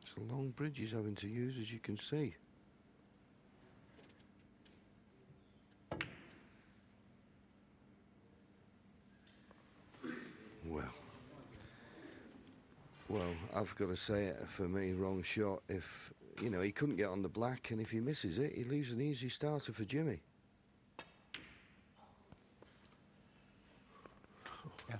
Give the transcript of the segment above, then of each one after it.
It's a long bridge he's having to use, as you can see. Well, I've got to say it, for me, wrong shot. If, you know, he couldn't get on the black, and if he misses it, he leaves an easy starter for Jimmy. Yeah.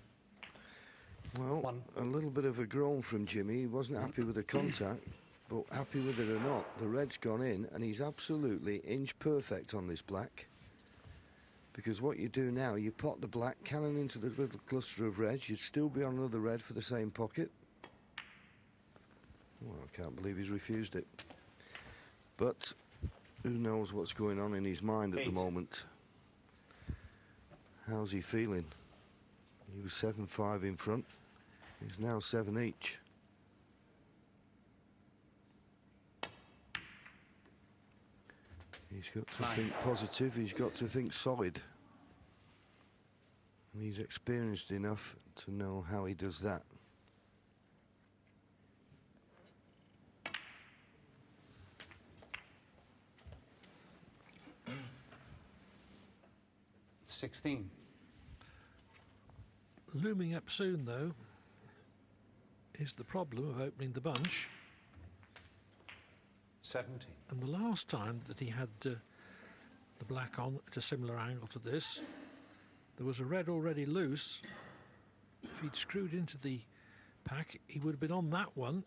Well, a little bit of a groan from Jimmy. He wasn't happy with the contact, but happy with it or not, the red's gone in, and he's absolutely inch perfect on this black. Because what you do now, you pot the black cannon into the little cluster of reds. You'd still be on another red for the same pocket. Well, I can't believe he's refused it. But who knows what's going on in his mind at the moment. How's he feeling? He was 7-5 in front. He's now 7 each. He's got to think positive. He's got to think solid. And he's experienced enough to know how he does that. Looming up soon, though, is the problem of opening the bunch. 17. And the last time that he had the black on at a similar angle to this, there was a red already loose. If he'd screwed into the pack, he would have been on that one.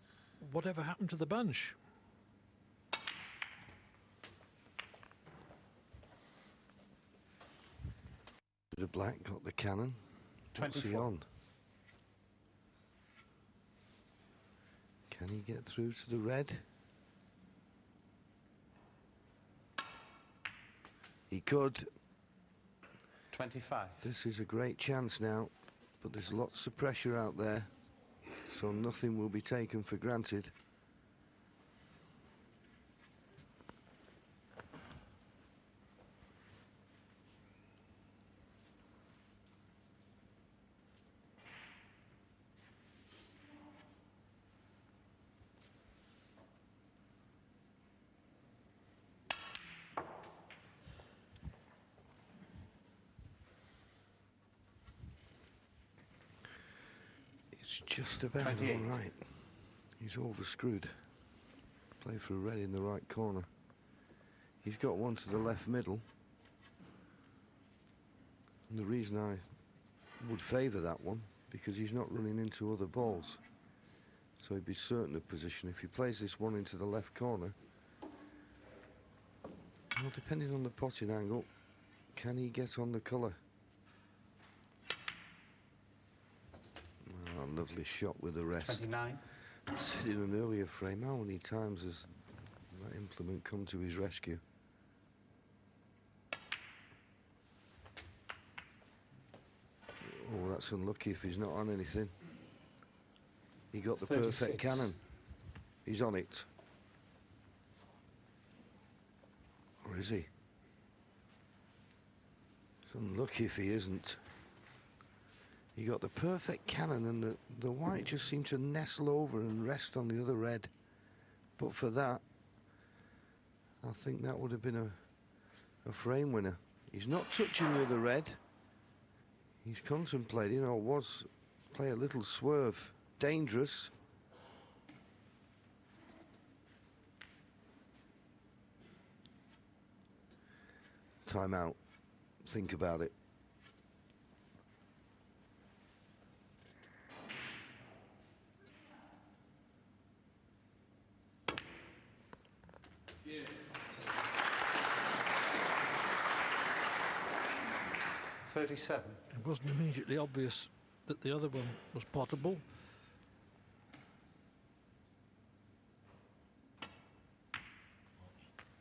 Whatever happened to the bunch? The black got the cannon. 24. What's he on? Can he get through to the red? He could. 25. This is a great chance now, but there's lots of pressure out there, so nothing will be taken for granted. Just about 28. all right. He's overscrewed. Play for a red in the right corner. He's got one to the left middle. And the reason I would favour that one, because he's not running into other balls. So he'd be certain of position. If he plays this one into the left corner, well, depending on the potting angle, can he get on the colour? Lovely shot with the rest. 29. I said in an earlier frame, how many times has that implement come to his rescue? Oh, that's unlucky if he's not on anything. He got the 36. perfect cannon. He's on it. Or is he? It's unlucky if he isn't. He got the perfect cannon, and the white just seemed to nestle over and rest on the other red. But for that, I think that would have been a frame winner. He's not touching the other red. He's contemplating, or was, play a little swerve. Dangerous. Time out. Think about it. Yeah. 37. It wasn't immediately obvious that the other one was potable.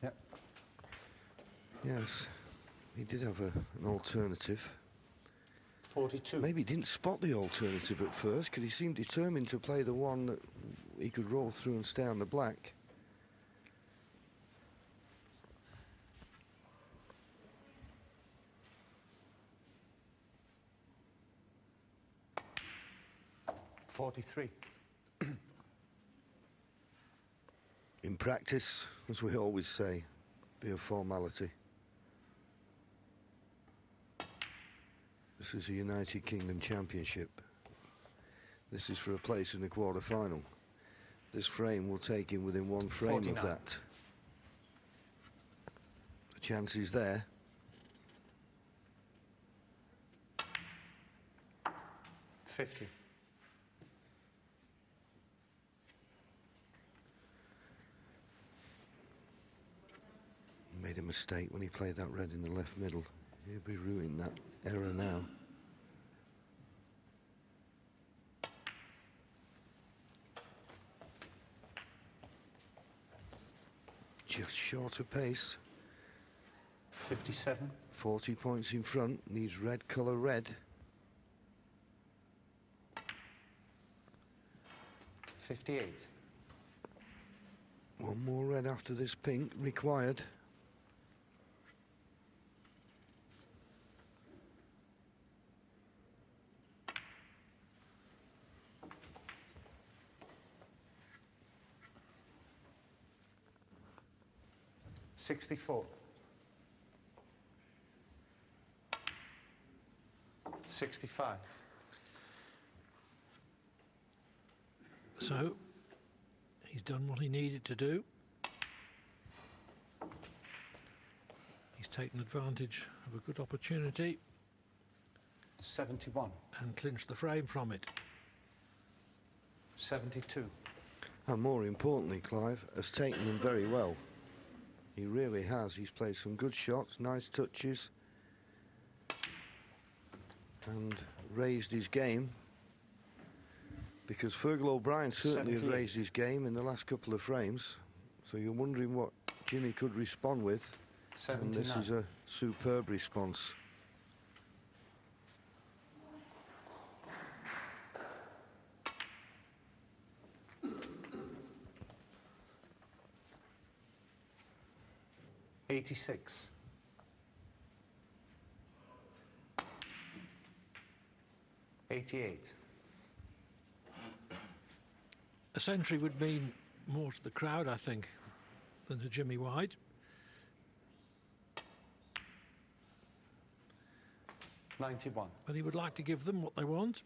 Yep. Yes, he did have an alternative. 42. Maybe he didn't spot the alternative at first, because he seemed determined to play the one that he could roll through and stay on the black. practice, as we always say, be a formality. This is a United Kingdom Championship. This is for a place in the quarter-final. This frame will take him within one frame 49. of that. The chance is there. $50. Made a mistake when he played that red in the left middle. He'll be ruining that error now. Just short of pace. 57. 40 points in front. Needs red colour red. 58. One more red after this pink required. $64. 65. So he's done what he needed to do. He's taken advantage of a good opportunity 71. and clinched the frame from it. 72. And more importantly, Clive has taken them very well. He really has. He's played some good shots, nice touches, and raised his game. Because Fergal O'Brien certainly has 78. raised his game in the last couple of frames. So you're wondering what Jimmy could respond with. 79. And this is a superb response. $86. 88. A century would mean more to the crowd, I think, than to Jimmy White. 91. But he would like to give them what they want.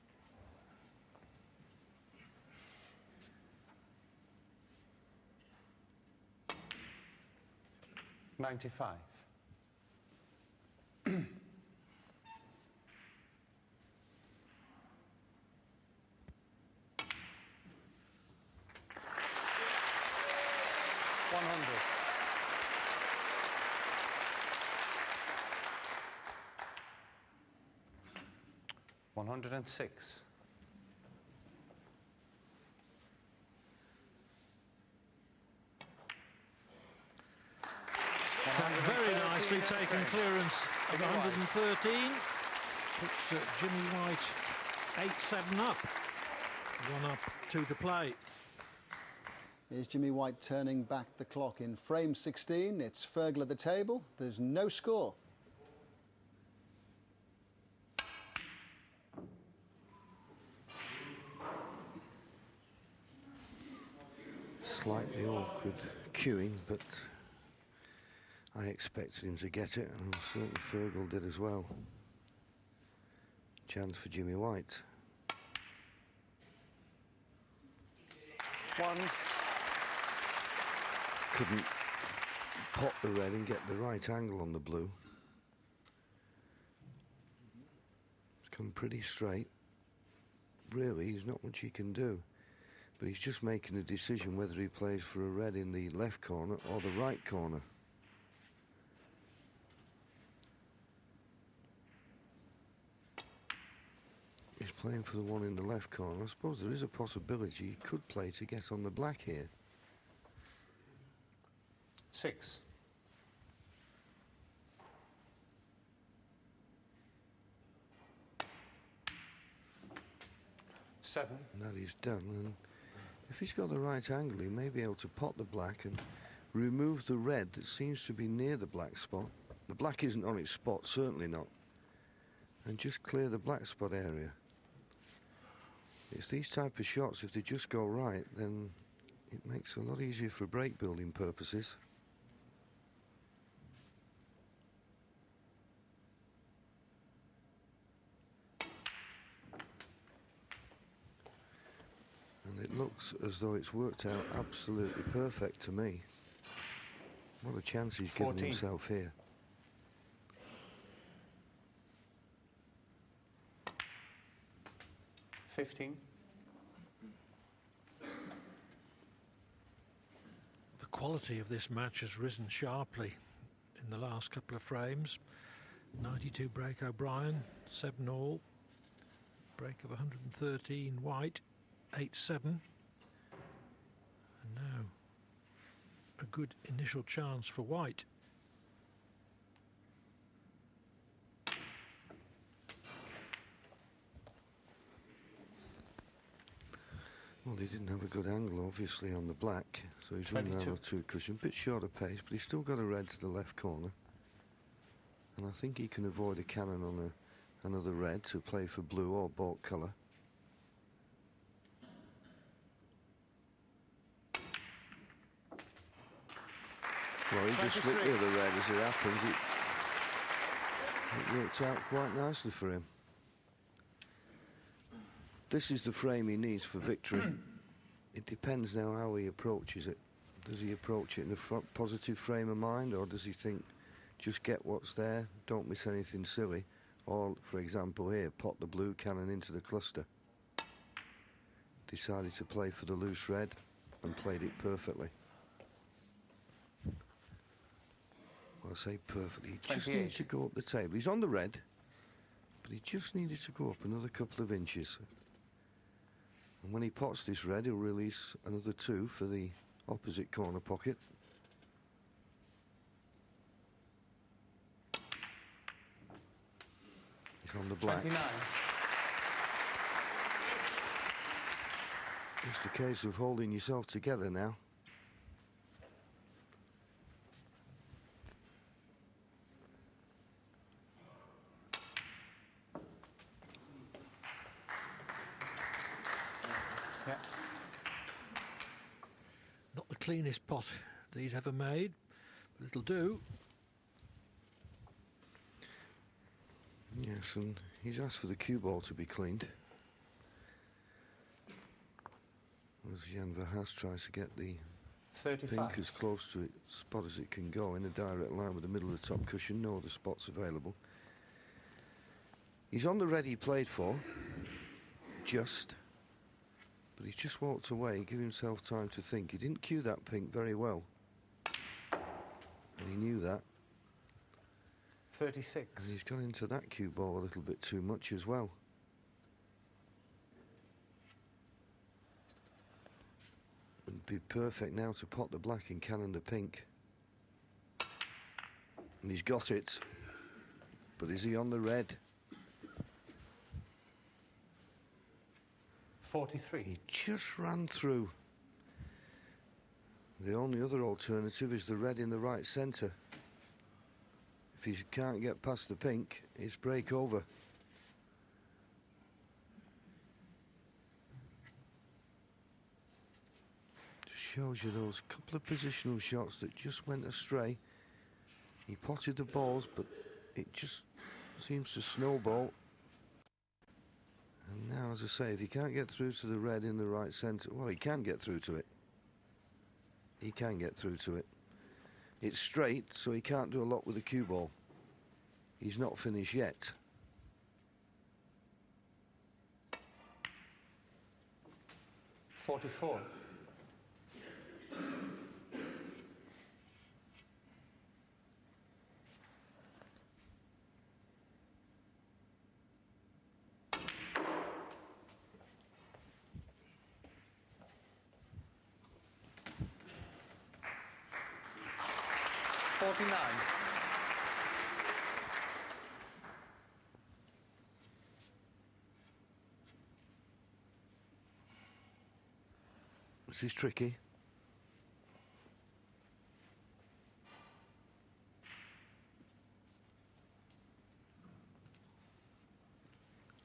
$95. $106. Very nicely taken clearance of 113. Puts Jimmy White 8-7 up. 1 up, 2 to play. Here's Jimmy White turning back the clock in frame 16. It's Fergal at the table. There's no score. Slightly awkward queuing, but I expected him to get it, and certainly Fergal did as well. Chance for Jimmy White. 1. Couldn't pot the red and get the right angle on the blue. It's come pretty straight. Really, there's not much he can do. But he's just making a decision whether he plays for a red in the left corner or the right corner. He's playing for the one in the left corner. I suppose there is a possibility he could play to get on the black here. 6. 7. And that he's done. And if he's got the right angle, he may be able to pot the black and remove the red that seems to be near the black spot. The black isn't on its spot, certainly not. And just clear the black spot area. It's these type of shots, if they just go right, then it makes it a lot easier for break building purposes. And it looks as though it's worked out absolutely perfect to me. What a chance he's given 14. himself here. $15. The quality of this match has risen sharply in the last couple of frames. 92 break O'Brien, 7 all. Break of 113 White, 8-7. And now a good initial chance for White. Well, he didn't have a good angle, obviously, on the black, so he's running out 22. of 2 cushion. Bit short of pace, but he's still got a red to the left corner. And I think he can avoid a cannon on another red to play for blue or baulk colour. Well, he just flicked the other red as it happens. It worked out quite nicely for him. This is the frame he needs for victory. It depends now how he approaches it. Does he approach it in a positive frame of mind, or does he think, just get what's there, don't miss anything silly? Or, for example here, pot the blue cannon into the cluster. Decided to play for the loose red and played it perfectly. Well, I say perfectly, he just 28. needs to go up the table. He's on the red, but he just needed to go up another couple of inches. And when he pots this red, he'll release another 2 for the opposite corner pocket. He's on the black. 29. It's a case of holding yourself together now. Yeah. Not the cleanest pot that he's ever made, but it'll do. Yes, and he's asked for the cue ball to be cleaned. As Jan Verhaas tries to get the 35. pink as close to its spot as it can go in a direct line with the middle of the top cushion. No other spots available. He's on the red he played for, but he's just walked away, giving himself time to think. He didn't cue that pink very well, and he knew that. 36. And he's gone into that cue ball a little bit too much as well. It'd be perfect now to pot the black and cannon the pink. And he's got it. But is he on the red? 43. He just ran through. The only other alternative is the red in the right centre. If he can't get past the pink, it's break over. Just shows you those couple of positional shots that just went astray. He potted the balls, but it just seems to snowball. And now, as I say, if he can't get through to the red in the right centre, well, he can get through to it. He can get through to it. It's straight, so he can't do a lot with the cue ball. He's not finished yet. $44. $49. This is tricky.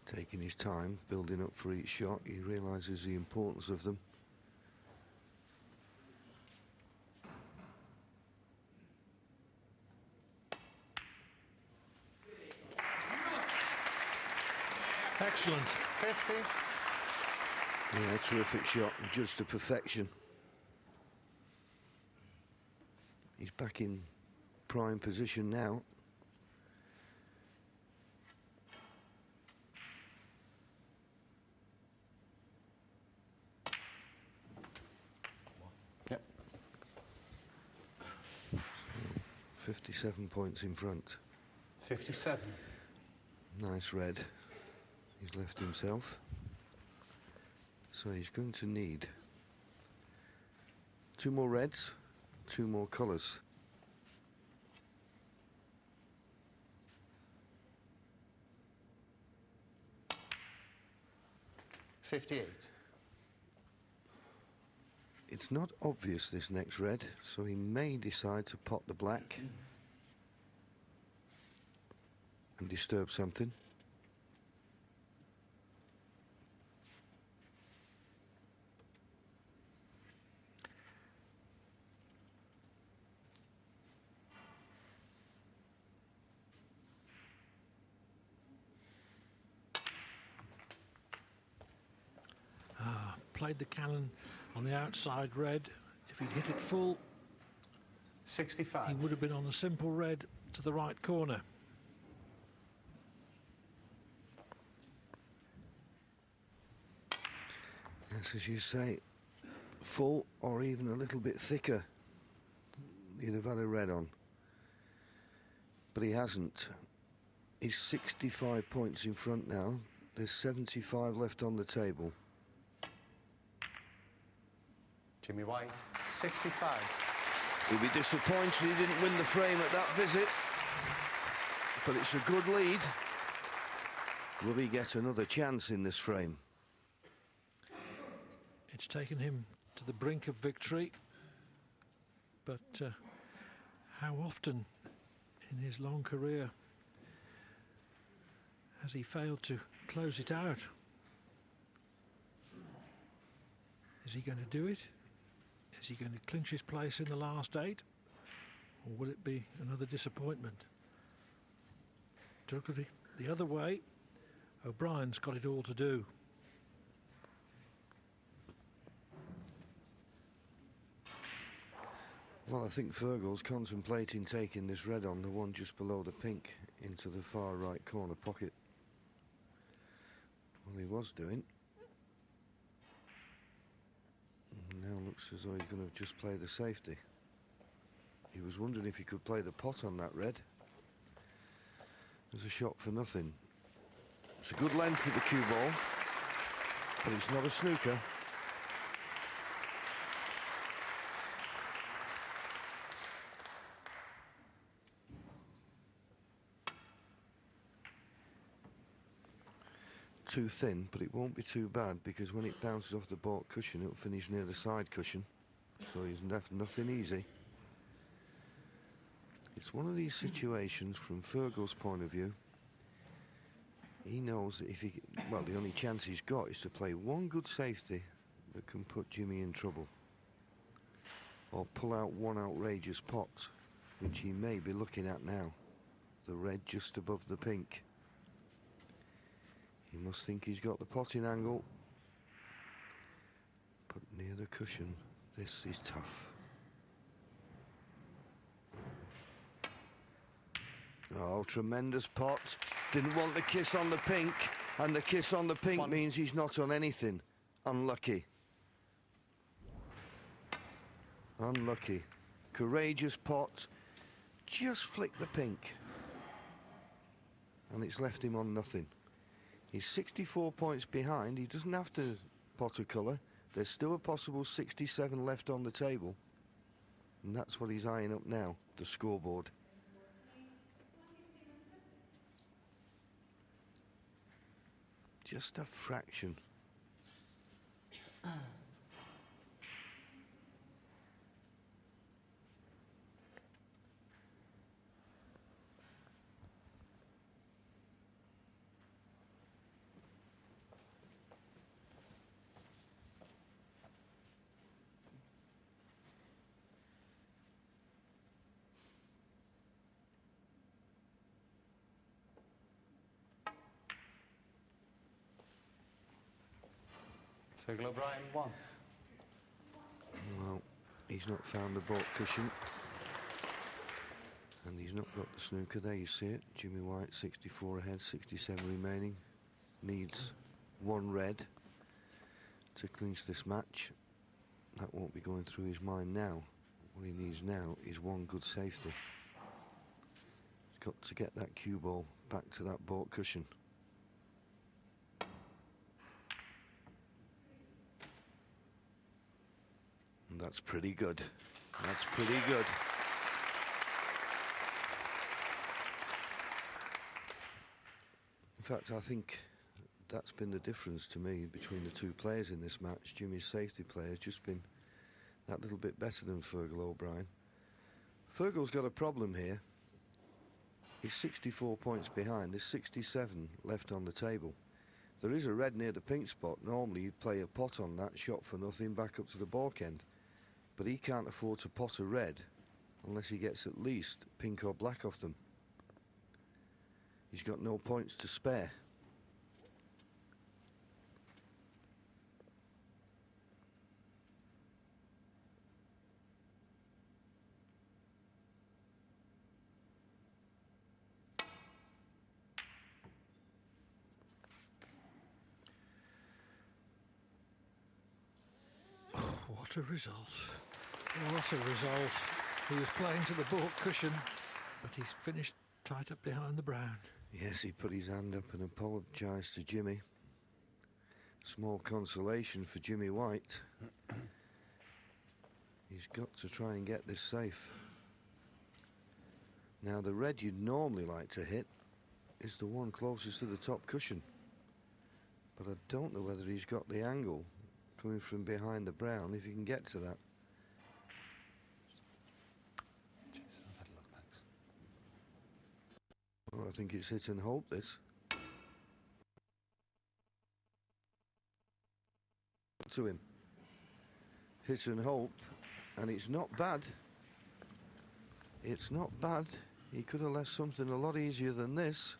Taking his time, building up for each shot, he realises the importance of them. Excellent. 50. Yeah, terrific shot, just to perfection. He's back in prime position now. Yep. 57 points in front. 57. Nice red. He's left himself. So he's going to need 2 more reds, 2 more colours. $58. It's not obvious, this next red, so he may decide to pot the black and disturb something. Played the cannon on the outside red. If he'd hit it full, 65. he would have been on a simple red to the right corner. Yes, as you say, full or even a little bit thicker, you'd have had a red on. But he hasn't. He's 65 points in front now. There's 75 left on the table. Jimmy White, 65. He'll be disappointed he didn't win the frame at that visit. But it's a good lead. Will he get another chance in this frame? It's taken him to the brink of victory, but how often in his long career has he failed to close it out? Is he going to do it? Is he going to clinch his place in the last 8? Or will it be another disappointment? To look at it the other way, O'Brien's got it all to do. Well, I think Fergal's contemplating taking this red on, the one just below the pink, into the far right corner pocket. Well, he was doing. Now looks as though he's going to just play the safety. He was wondering if he could play the pot on that red. There's a shot for nothing. It's a good length with the cue ball, but it's not a snooker. Too thin, but it won't be too bad, because when it bounces off the baulk cushion, it'll finish near the side cushion. So he's left nothing easy. It's one of these situations, from Fergal's point of view, he knows that if he, well, the only chance he's got is to play one good safety that can put Jimmy in trouble, or pull out one outrageous pot, which he may be looking at now, the red just above the pink. He must think he's got the potting angle, but near the cushion, this is tough. Oh, tremendous pot. Didn't want the kiss on the pink, and the kiss on the pink means he's not on anything. Unlucky. Unlucky. Courageous pot. Just flick the pink. And it's left him on nothing. He's 64 points behind. He doesn't have to pot a colour. There's still a possible 67 left on the table. And that's what he's eyeing up now, the scoreboard. Just a fraction. Fergal O'Brien 1. Well, he's not found the baulk cushion. And he's not got the snooker. There you see it. Jimmy White 64 ahead, 67 remaining. Needs one red to clinch this match. That won't be going through his mind now. What he needs now is one good safety. He's got to get that cue ball back to that baulk cushion. And that's pretty good. That's pretty good. In fact, I think that's been the difference to me between the two players in this match. Jimmy's safety play has just been that little bit better than Fergal O'Brien. Fergal's got a problem here. He's 64 points behind. There's 67 left on the table. There is a red near the pink spot. Normally you'd play a pot on that, shot for nothing, back up to the baulk end. But he can't afford to pot a red unless he gets at least pink or black off them. He's got no points to spare. What a result. What a result. He was playing to the baulk cushion, but he's finished tight up behind the brown. Yes, he put his hand up and apologised to Jimmy. Small consolation for Jimmy White. He's got to try and get this safe. Now, the red you'd normally like to hit is the one closest to the top cushion. But I don't know whether he's got the angle coming from behind the brown, if he can get to that. Jeez, I've had a look, thanks. Well, I think it's hit and hope, this. To him. Hit and hope, and it's not bad. It's not bad. He could have left something a lot easier than this.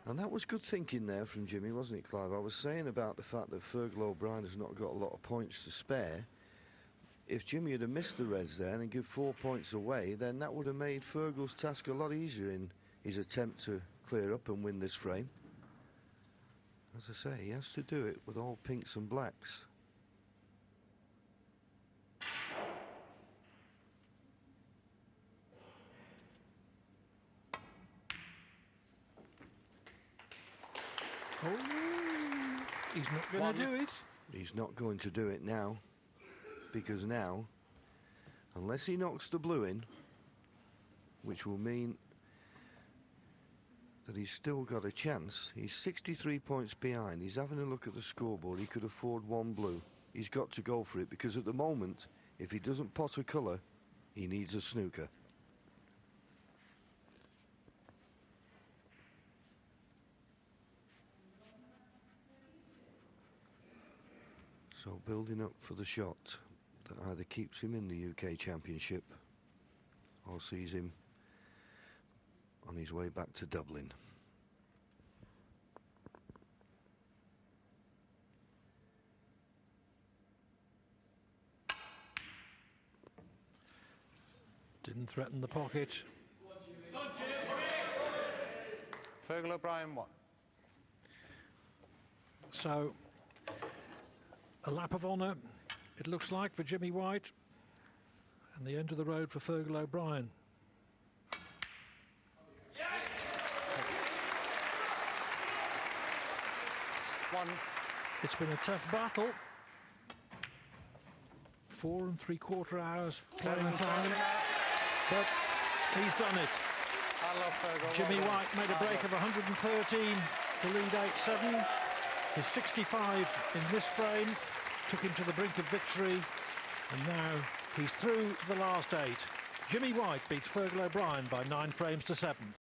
And that was good thinking there from Jimmy, wasn't it, Clive? I was saying about the fact that Fergal O'Brien has not got a lot of points to spare. If Jimmy had missed the reds there and give 4 points away, then that would have made Fergal's task a lot easier in his attempt to clear up and win this frame. As I say, he has to do it with all pinks and blacks. Oh, he's not going to do it. He's not going to do it now, because now, unless he knocks the blue in, which will mean that he's still got a chance. He's 63 points behind. He's having a look at the scoreboard. He could afford one blue. He's got to go for it, because at the moment, if he doesn't pot a colour, he needs a snooker. So building up for the shot that either keeps him in the UK Championship or sees him on his way back to Dublin. Didn't threaten the pocket. Fergal O'Brien 1. So, a lap of honour, it looks like, for Jimmy White, and the end of the road for Fergal O'Brien. One. It's been a tough battle. 4 3/4 hours playing time, but he's done it. I love Fergal. Jimmy Well done. White made a break of 113 to lead 8-7. His 65 in this frame took him to the brink of victory, and now he's through to the last 8. Jimmy White beats Fergal O'Brien by 9 frames to 7.